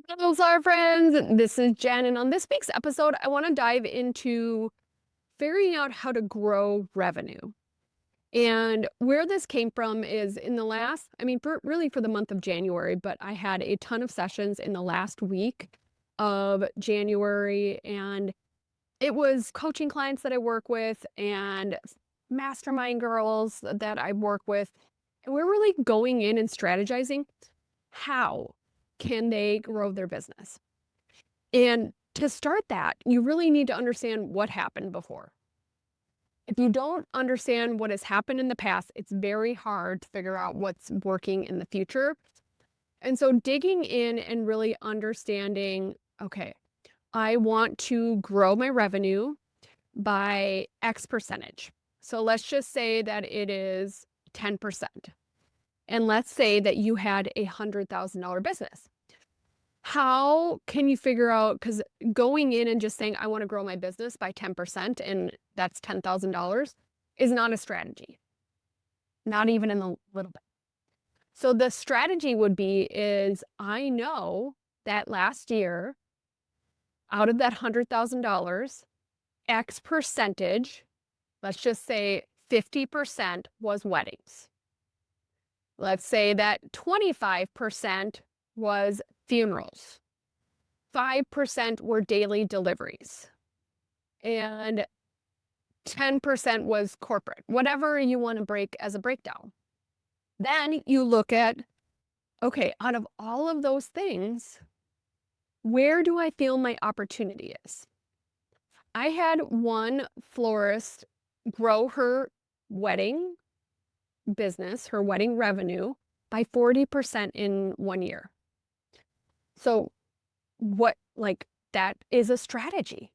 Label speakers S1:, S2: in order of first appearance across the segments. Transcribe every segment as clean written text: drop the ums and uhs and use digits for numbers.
S1: Hello, our friends. This is Jen, and on this week's episode, I want to dive into figuring out how to grow revenue. And where this came from is in the last, really for the month of January, but I had a ton of sessions in the last week of January, and it was coaching clients that I work with and mastermind girls that I work with. And we're really going in and strategizing how can they grow their business. And to start that, you really need to understand what happened before. If you don't understand what has happened in the past, it's very hard to figure out what's working in the future. And so digging in and really understanding, okay, I want to grow my revenue by X percentage. So let's just say that it is 10%. And let's say that you had a $100,000 business. How can you figure out, because going in and just saying, I want to grow my business by 10%, and that's $10,000, is not a strategy, not even in a little bit. So the strategy would be is I know that last year, out of that $100,000, X percentage, let's just say 50% was weddings. Let's say that 25% was funerals. 5% were daily deliveries. And 10% was corporate, whatever you want to break as a breakdown. Then you look at, okay, out of all of those things, where do I feel my opportunity is? I had one florist grow her wedding business, her wedding revenue, by 40% in 1 year. So that is a strategy.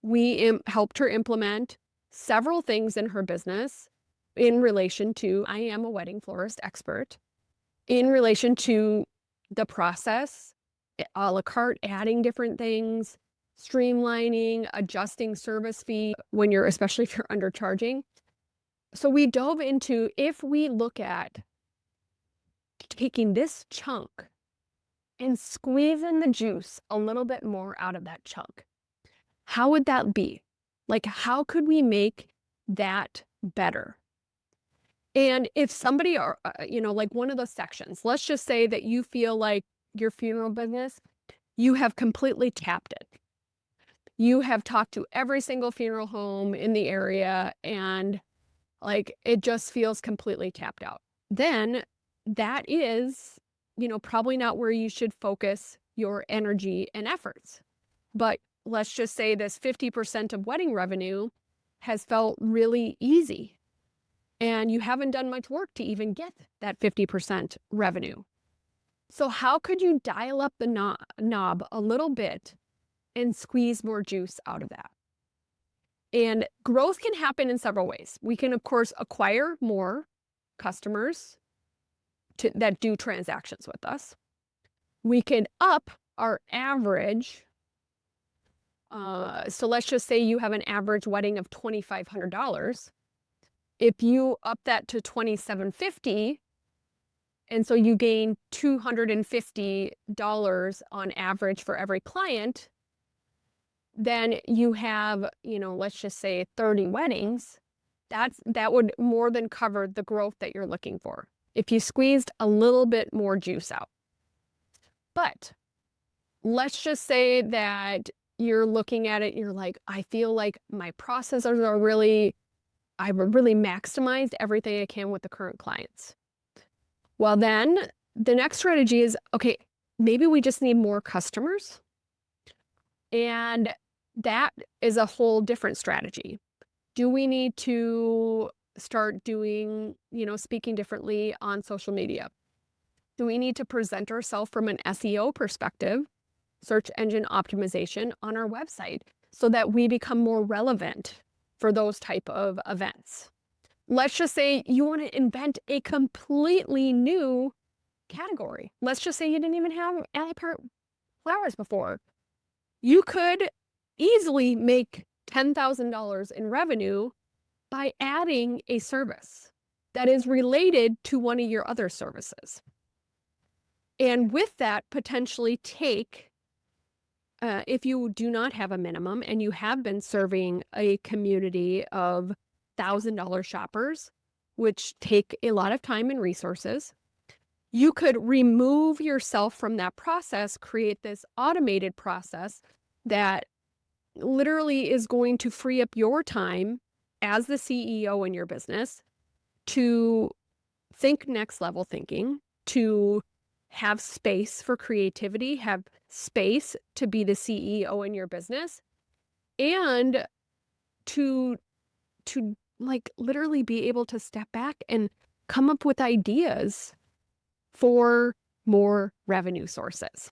S1: We helped her implement several things in her business in relation to, I am a wedding florist expert, in relation to the process, a la carte, adding different things, streamlining, adjusting service fee when especially if you're undercharging. So we dove into, if we look at taking this chunk and squeezing the juice a little bit more out of that chunk, how would that be? Like, how could we make that better? And if somebody like one of those sections, let's just say that you feel like your funeral business, you have completely tapped it. You have talked to every single funeral home in the area, and like it just feels completely tapped out. Then that is, probably not where you should focus your energy and efforts. But let's just say this 50% of wedding revenue has felt really easy, and you haven't done much work to even get that 50% revenue. So how could you dial up the knob a little bit and squeeze more juice out of that? And growth can happen in several ways. We can, of course, acquire more customers that do transactions with us. We can up our average. So let's just say you have an average wedding of $2,500. If you up that to $2,750, and so you gain $250 on average for every client, then you have, let's just say 30 weddings. That would more than cover the growth that you're looking for if you squeezed a little bit more juice out. But let's just say that you're looking at it, you're like, I feel like my processes are I've really maximized everything I can with the current clients. Well, then the next strategy is, okay, maybe we just need more customers. And that is a whole different strategy. Do we need to start doing, speaking differently on social media? Do we need to present ourselves from an SEO perspective, search engine optimization, on our website so that we become more relevant for those type of events? Let's just say you want to invent a completely new category. Let's just say you didn't even have a part flowers before. You could easily make $10,000 in revenue by adding a service that is related to one of your other services. And with that, potentially take, if you do not have a minimum and you have been serving a community of $1,000 shoppers, which take a lot of time and resources, you could remove yourself from that process, create this automated process that literally is going to free up your time as the CEO in your business to think next level thinking, to have space for creativity, have space to be the CEO in your business, and to like literally be able to step back and come up with ideas for more revenue sources.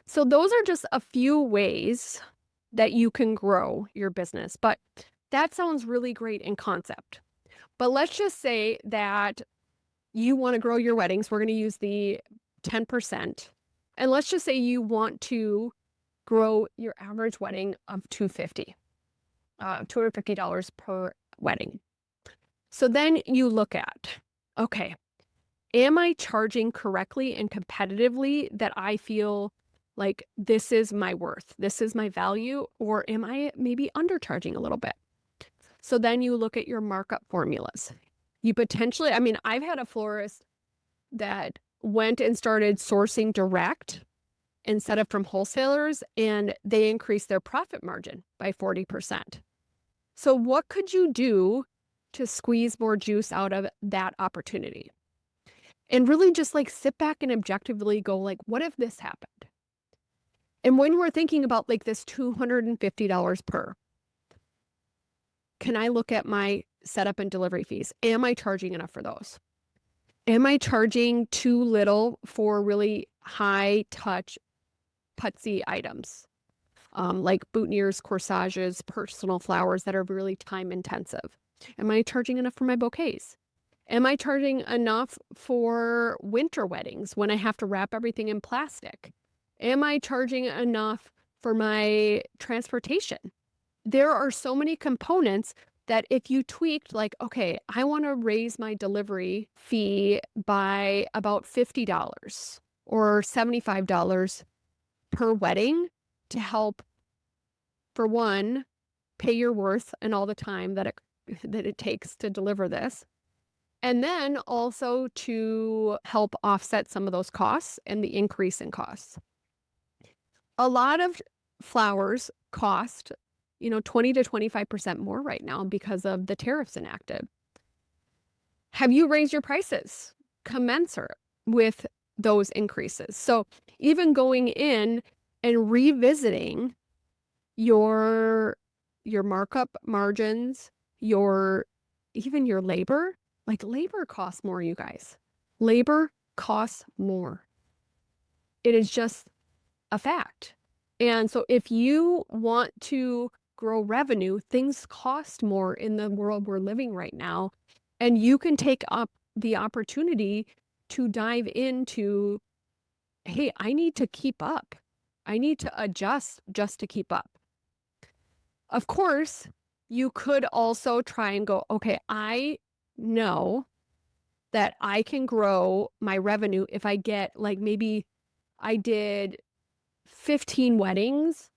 S1: So those are just a few ways that you can grow your business, but that sounds really great in concept. But let's just say that you want to grow your weddings. We're going to use the 10%. And let's just say you want to grow your average wedding of $250 per wedding. So then you look at, okay, am I charging correctly and competitively that I feel like this is my worth, this is my value, or am I maybe undercharging a little bit? So then you look at your markup formulas. You potentially, I mean, I've had a florist that went and started sourcing direct instead of from wholesalers, and they increased their profit margin by 40%. So what could you do to squeeze more juice out of that opportunity? And really just like sit back and objectively go like, what if this happened? And when we're thinking about like this $250 per, can I look at my setup and delivery fees? Am I charging enough for those? Am I charging too little for really high touch putsy items? Like boutonnieres, corsages, personal flowers that are really time intensive. Am I charging enough for my bouquets? Am I charging enough for winter weddings when I have to wrap everything in plastic? Am I charging enough for my transportation? There are so many components that if you tweaked, like, okay, I want to raise my delivery fee by about $50 or $75 per wedding to help, for one, pay your worth and all the time that it takes to deliver this. And then also to help offset some of those costs and the increase in costs. A lot of flowers cost, 20 to 25% more right now because of the tariffs enacted. Have you raised your prices commensurate with those increases? So even going in and revisiting your markup margins, even your labor, like labor costs more, you guys. Labor costs more. It is just a fact. And so if you want to grow revenue, things cost more in the world we're living right now. And you can take up the opportunity to dive into, hey, I need to keep up. I need to adjust just to keep up. Of course, you could also try and go, okay, I know that I can grow my revenue if I get like maybe I did 15 weddings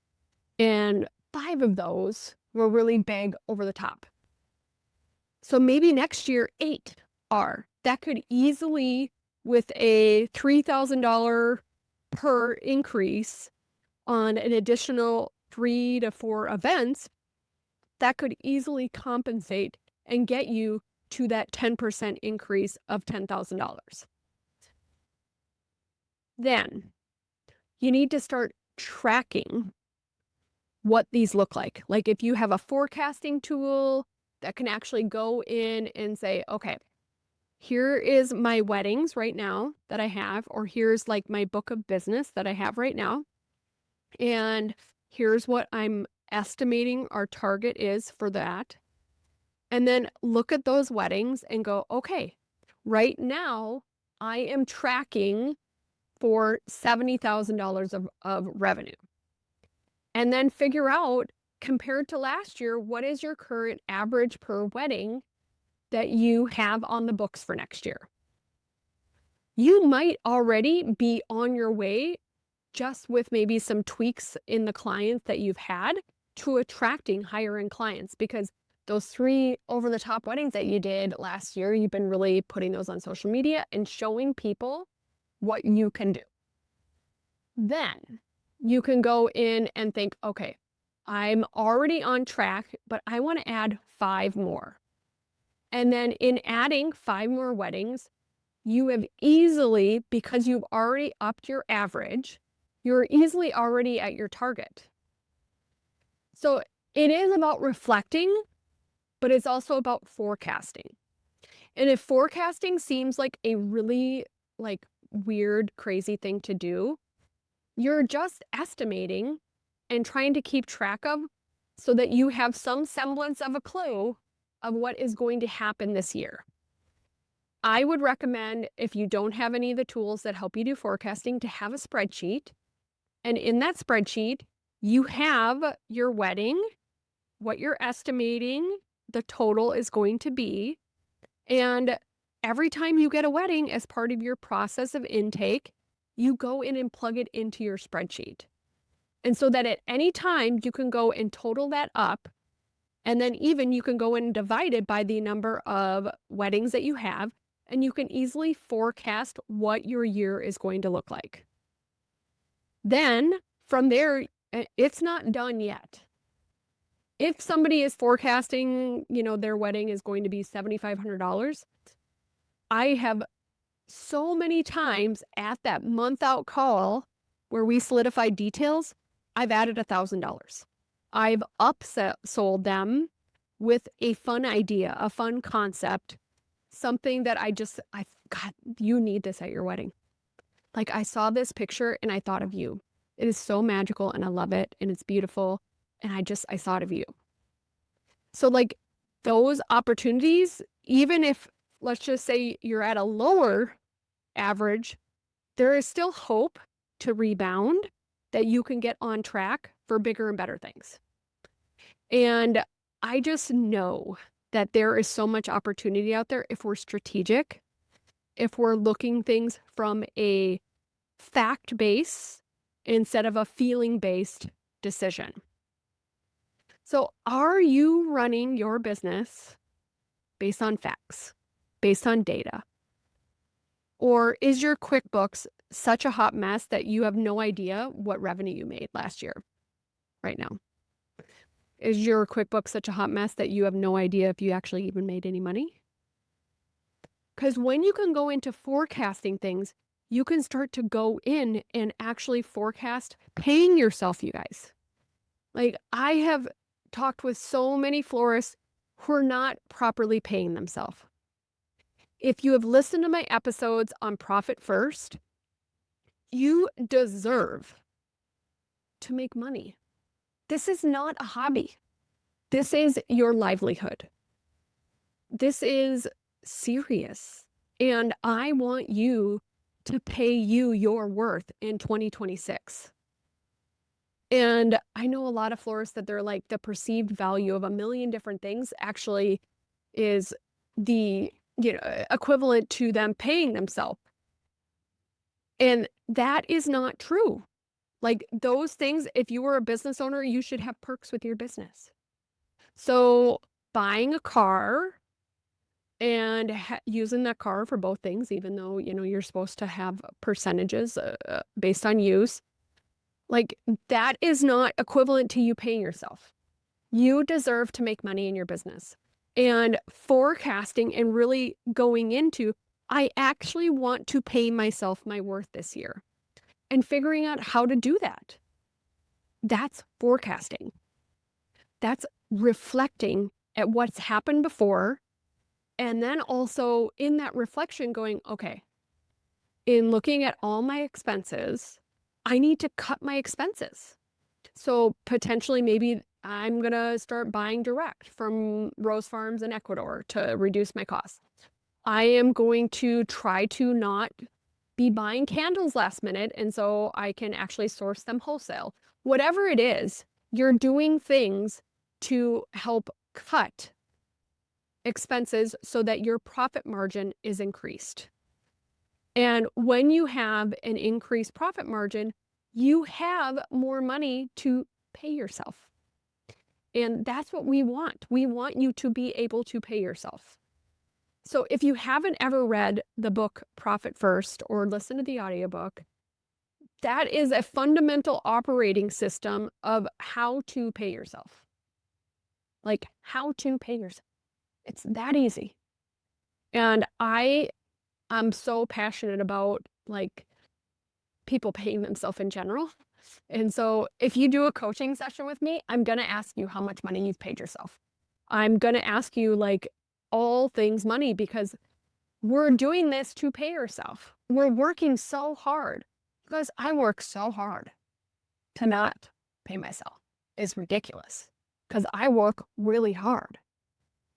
S1: and 5 of those were really big over the top. So maybe next year 8 are. That could easily, with a $3,000 per increase on an additional 3 to 4 events, that could easily compensate and get you to that 10% increase of $10,000. Then you need to start tracking what these look like. Like if you have a forecasting tool that can actually go in and say, okay, here is my weddings right now that I have, or here's like my book of business that I have right now. And here's what I'm estimating our target is for that. And then look at those weddings and go, okay, right now I am tracking for $70,000 of revenue. And then figure out, compared to last year, what is your current average per wedding that you have on the books for next year? you might already be on your way just with maybe some tweaks in the clients that you've had to attracting higher end clients, because those 3 over the top weddings that you did last year, you've been really putting those on social media and showing people what you can do. Then you can go in and think, okay, I'm already on track, but I want to add 5 more. And then in adding 5 more weddings, you have easily, because you've already upped your average, you're easily already at your target. So it is about reflecting, but it's also about forecasting. And if forecasting seems like a really weird, crazy thing to do, you're just estimating and trying to keep track of so that you have some semblance of a clue of what is going to happen this year. I would recommend, if you don't have any of the tools that help you do forecasting, to have a spreadsheet. And in that spreadsheet, you have your wedding, what you're estimating the total is going to be. And every time you get a wedding as part of your process of intake, you go in and plug it into your spreadsheet. And so that at any time you can go and total that up. And then even you can go and divide it by the number of weddings that you have. And you can easily forecast what your year is going to look like. Then from there, it's not done yet. If somebody is forecasting, their wedding is going to be $7,500, I have so many times at that month out call where we solidify details, I've added $1,000. I've upsold them with a fun idea, a fun concept, something that God, you need this at your wedding. Like, I saw this picture and I thought of you. It is so magical and I love it and it's beautiful. And I thought of you. So those opportunities, even if, let's just say you're at a lower average, there is still hope to rebound, that you can get on track for bigger and better things. And I just know that there is so much opportunity out there if we're strategic, if we're looking things from a fact base instead of a feeling based decision. So are you running your business based on facts, based on data? Or is your QuickBooks such a hot mess that you have no idea what revenue you made last year right now? Is your QuickBooks such a hot mess that you have no idea if you actually even made any money? Because when you can go into forecasting things, you can start to go in and actually forecast paying yourself, you guys. I have talked with so many florists who are not properly paying themselves. If you have listened to my episodes on Profit First, you deserve to make money. This is not a hobby. This is your livelihood. This is serious. And I want you to pay you your worth in 2026. And I know a lot of florists that they're like, the perceived value of a million different things actually is the equivalent to them paying themselves. And that is not true. Those things, if you were a business owner, you should have perks with your business. So buying a car and using that car for both things, even though, you're supposed to have percentages based on use, that is not equivalent to you paying yourself. You deserve to make money in your business. And forecasting and really going into, I actually want to pay myself my worth this year, and figuring out how to do that. That's forecasting. That's reflecting at what's happened before. And then also in that reflection going, okay, in looking at all my expenses, I need to cut my expenses. So potentially maybe I'm going to start buying direct from rose farms in Ecuador to reduce my costs. I am going to try to not be buying candles last minute, and so I can actually source them wholesale. Whatever it is, you're doing things to help cut expenses so that your profit margin is increased. And when you have an increased profit margin, you have more money to pay yourself. And that's what we want. We want you to be able to pay yourself. So if you haven't ever read the book Profit First or listened to the audiobook, that is a fundamental operating system of how to pay yourself. Like how to pay yourself. It's that easy. And I'm so passionate about like people paying themselves in general. And so if you do a coaching session with me, I'm going to ask you how much money you've paid yourself. I'm going to ask you like all things money because we're doing this to pay yourself. We're working so hard because I work so hard to not pay myself. It's ridiculous because I work really hard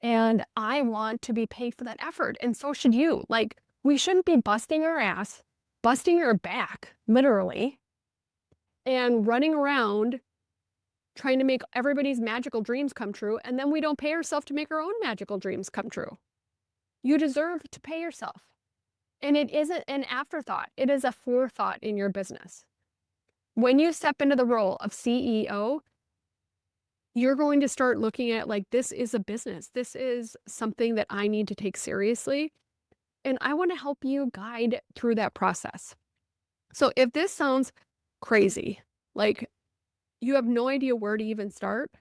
S1: and I want to be paid for that effort. And so should you. Like, we shouldn't be busting our ass, busting our back, literally, and running around trying to make everybody's magical dreams come true. And then we don't pay ourselves to make our own magical dreams come true. You deserve to pay yourself. And it isn't an afterthought. It is a forethought in your business. When you step into the role of CEO, you're going to start looking at like, this is a business. This is something that I need to take seriously. And I want to help you guide through that process. So if this sounds crazy, like you have no idea where to even start,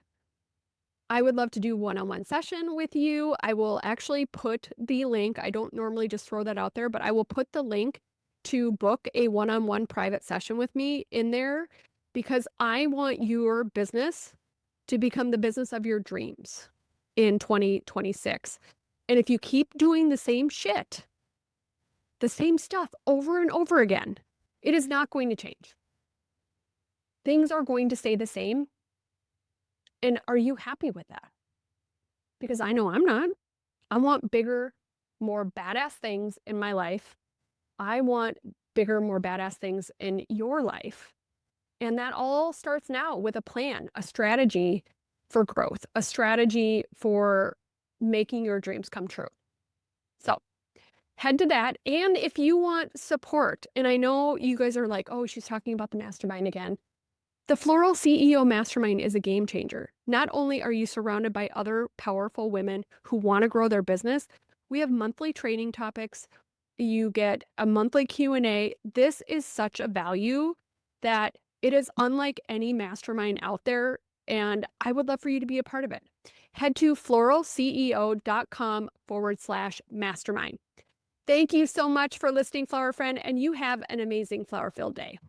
S1: I would love to do one-on-one session with you. I will actually put the link. I don't normally just throw that out there, but I will put the link to book a one-on-one private session with me in there because I want your business to become the business of your dreams in 2026. And if you keep doing the same shit, the same stuff over and over again, it is not going to change. Things are going to stay the same. And are you happy with that? Because I know I'm not. I want bigger, more badass things in my life. I want bigger, more badass things in your life. And that all starts now with a plan, a strategy for growth, a strategy for making your dreams come true. So head to that. And if you want support, and I know you guys are like, oh, she's talking about the mastermind again. The Floral CEO Mastermind is a game changer. Not only are you surrounded by other powerful women who want to grow their business, we have monthly training topics. You get a monthly Q&A. This is such a value that it is unlike any mastermind out there, and I would love for you to be a part of it. Head to floralceo.com/mastermind. Thank you so much for listening, Flower Friend, and you have an amazing flower-filled day.